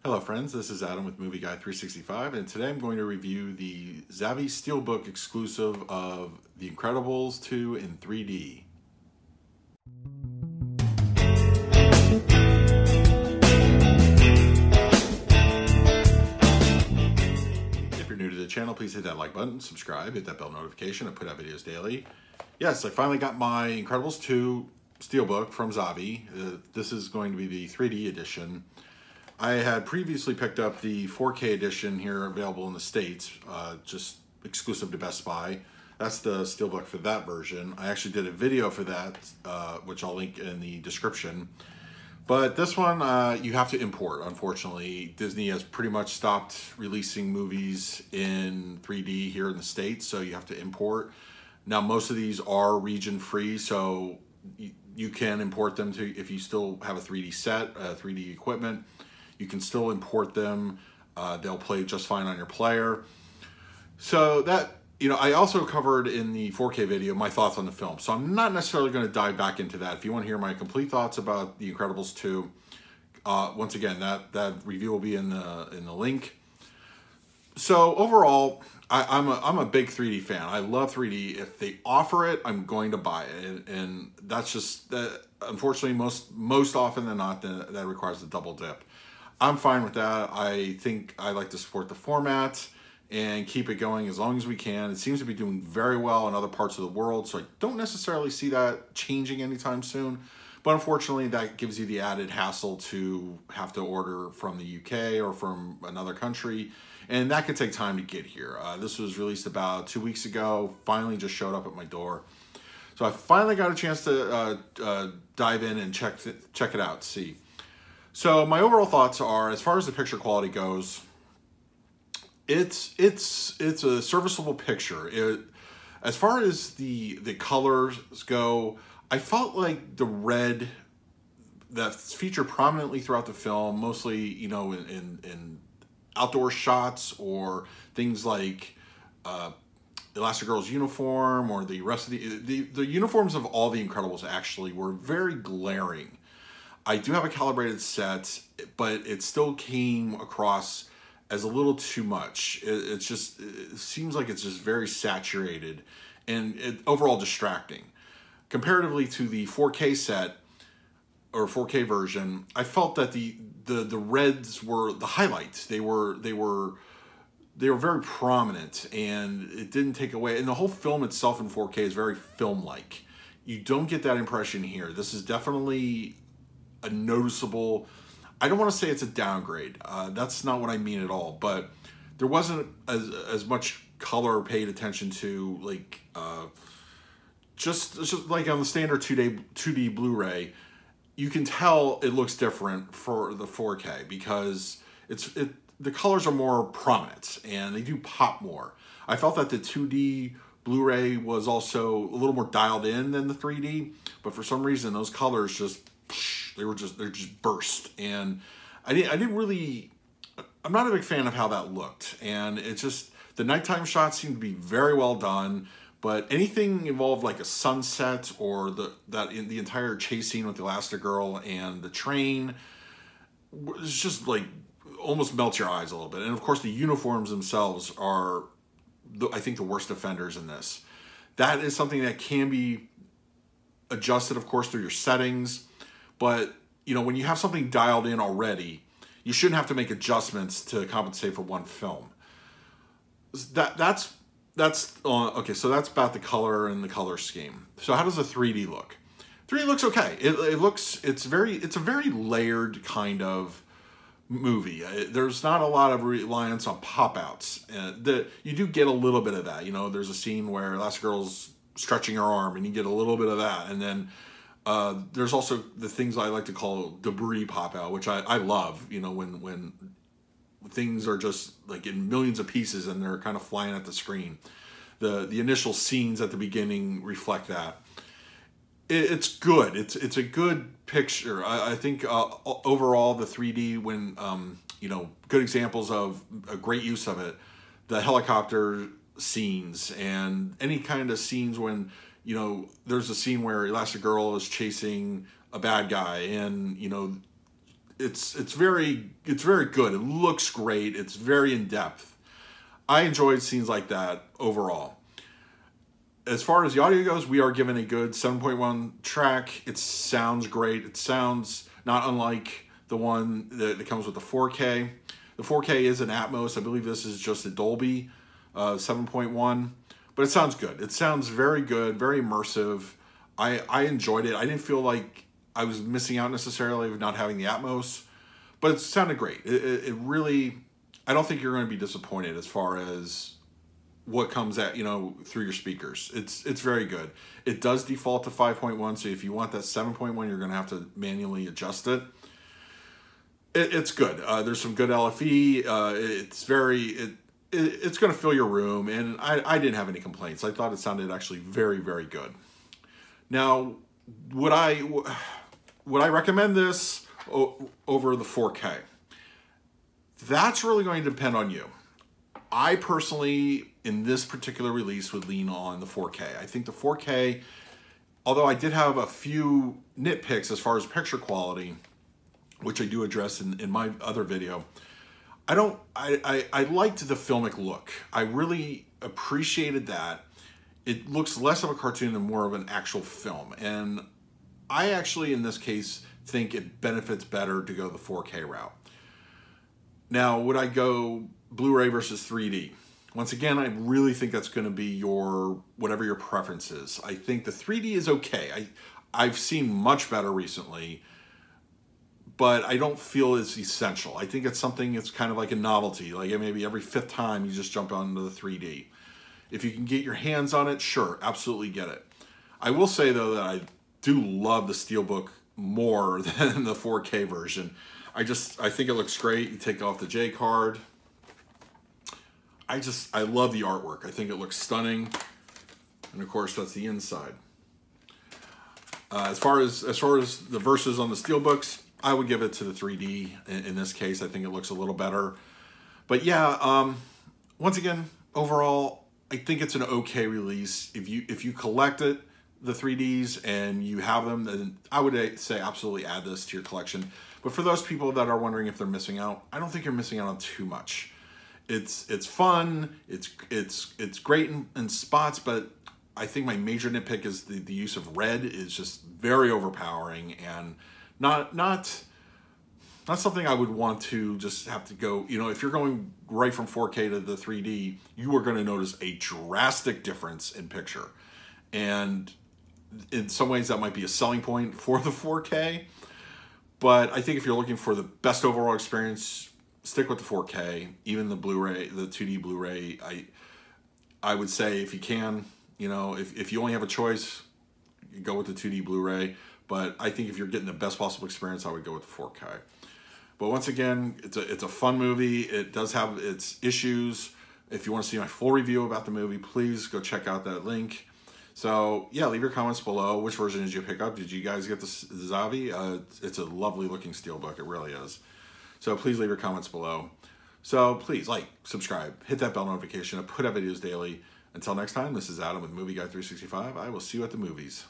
Hello friends, this is Adam with Movie Guy 365, and today I'm going to review the Zavvi Steelbook exclusive of The Incredibles 2 in 3D. If you're new to the channel, please hit that like button, subscribe, hit that bell notification. I put out videos daily. Yes, I finally got my Incredibles 2 Steelbook from Zavvi. This is going to be the 3D edition. I had previously picked up the 4K edition here available in the States, just exclusive to Best Buy. That's the Steelbook for that version. I actually did a video for that, which I'll link in the description. But this one, you have to import, unfortunately. Disney has pretty much stopped releasing movies in 3D here in the States, so you have to import. Now, most of these are region-free, so you can import them to, if you still have a 3D set, 3D equipment, you can still import them. They'll play just fine on your player. So that, I also covered in the 4K video my thoughts on the film. So I'm not necessarily going to dive back into that. If you want to hear my complete thoughts about The Incredibles 2, once again, that review will be in the link. So overall, I'm a big 3D fan. I love 3D. If they offer it, I'm going to buy it, and that's just unfortunately most often than not that requires a double dip. I'm fine with that. I think I like to support the format and keep it going as long as we can. It seems to be doing very well in other parts of the world, so I don't necessarily see that changing anytime soon. But unfortunately, that gives you the added hassle to have to order from the UK or from another country, and that could take time to get here. This was released about 2 weeks ago, finally just showed up at my door. So I finally got a chance to dive in and check it out, see. So my overall thoughts are, as far as the picture quality goes, it's a serviceable picture. As far as the colors go, I felt like the red that's featured prominently throughout the film, mostly in outdoor shots or things like Elastigirl's uniform or the rest of the uniforms of all the Incredibles actually were very glaring. I do have a calibrated set, but it still came across as a little too much. It seems like it's just very saturated and overall distracting. Comparatively to the 4K set or 4K version, I felt that the reds were the highlights. They were very prominent, and it didn't take away. And the whole film itself in 4K is very film-like. You don't get that impression here. This is definitely a noticeable, I don't want to say it's a downgrade. That's not what I mean at all, but there wasn't as much color paid attention to, like just like on the standard 2D Blu-ray. You can tell it looks different for the 4K because the colors are more prominent and they do pop more. I felt that the 2D Blu-ray was also a little more dialed in than the 3D, but for some reason those colors they're just burst, and I'm not a big fan of how that looked, and it's just the nighttime shots seem to be very well done, but anything involved like a sunset or the entire chase scene with the Elastigirl and the train, it's just like almost melts your eyes a little bit. And of course the uniforms themselves are I think the worst offenders in this. That is something that can be adjusted, of course, through your settings. But, when you have something dialed in already, you shouldn't have to make adjustments to compensate for one film. That's okay, so that's about the color and the color scheme. So how does the 3D look? 3D looks okay. It's a very layered kind of movie. There's not a lot of reliance on pop-outs. You do get a little bit of that. There's a scene where Elastigirl's stretching her arm, and you get a little bit of that, and then there's also the things I like to call debris pop out, which I love, when things are just like in millions of pieces and they're kind of flying at the screen. The initial scenes at the beginning reflect that. It's good. It's a good picture. I think overall the 3D, when good examples of a great use of it, the helicopter scenes and any kind of scenes when there's a scene where Elastigirl is chasing a bad guy, and it's very good. It looks great. It's very in depth. I enjoyed scenes like that overall. As far as the audio goes, we are given a good 7.1 track. It sounds great. It sounds not unlike the one that comes with the 4K. The 4K is an Atmos. I believe this is just a Dolby 7.1, but it sounds good. It sounds very good, very immersive. I enjoyed it. I didn't feel like I was missing out necessarily of not having the Atmos, but it sounded great. It really, I don't think you're going to be disappointed as far as what comes at, through your speakers. It's very good. It does default to 5.1, so if you want that 7.1, you're going to have to manually adjust it. It's good. There's some good LFE. It's going to fill your room, and I didn't have any complaints. I thought it sounded actually very, very good. Now, would I recommend this over the 4K? That's really going to depend on you. I personally, in this particular release, would lean on the 4K. I think the 4K, although I did have a few nitpicks as far as picture quality, which I do address in my other video, I liked the filmic look. I really appreciated that. It looks less of a cartoon and more of an actual film. And I actually, in this case, think it benefits better to go the 4K route. Now, would I go Blu-ray versus 3D? Once again, I really think that's going to be whatever your preference is. I think the 3D is okay. I've seen much better recently, but I don't feel it's essential. I think it's something that's kind of like a novelty. Like maybe every 5th time you just jump onto the 3D. If you can get your hands on it, sure, absolutely get it. I will say, though, that I do love the Steelbook more than the 4K version. I think it looks great. You take off the J card. I love the artwork. I think it looks stunning. And of course, that's the inside. As far as the verses on the Steelbooks, I would give it to the 3D in this case. I think it looks a little better. But yeah, once again, overall, I think it's an okay release. If you collect it, the 3Ds, and you have them, then I would say absolutely add this to your collection. But for those people that are wondering if they're missing out, I don't think you're missing out on too much. It's fun, it's great in spots, but I think my major nitpick is the use of red is just very overpowering and not something I would want to just have to go, if you're going right from 4K to the 3D, you are going to notice a drastic difference in picture. And in some ways that might be a selling point for the 4K. But I think if you're looking for the best overall experience, stick with the 4K. Even the Blu-ray, the 2D Blu-ray, I would say if you can, if you only have a choice, you go with the 2D Blu-ray. But I think if you're getting the best possible experience, I would go with the 4K. But once again, it's a fun movie. It does have its issues. If you want to see my full review about the movie, please go check out that link. So yeah, leave your comments below. Which version did you pick up? Did you guys get the Zavvi? It's a lovely looking Steelbook. It really is. So please leave your comments below. So please like, subscribe, hit that bell notification. I put out videos daily. Until next time, this is Adam with Movie Guy 365. I will see you at the movies.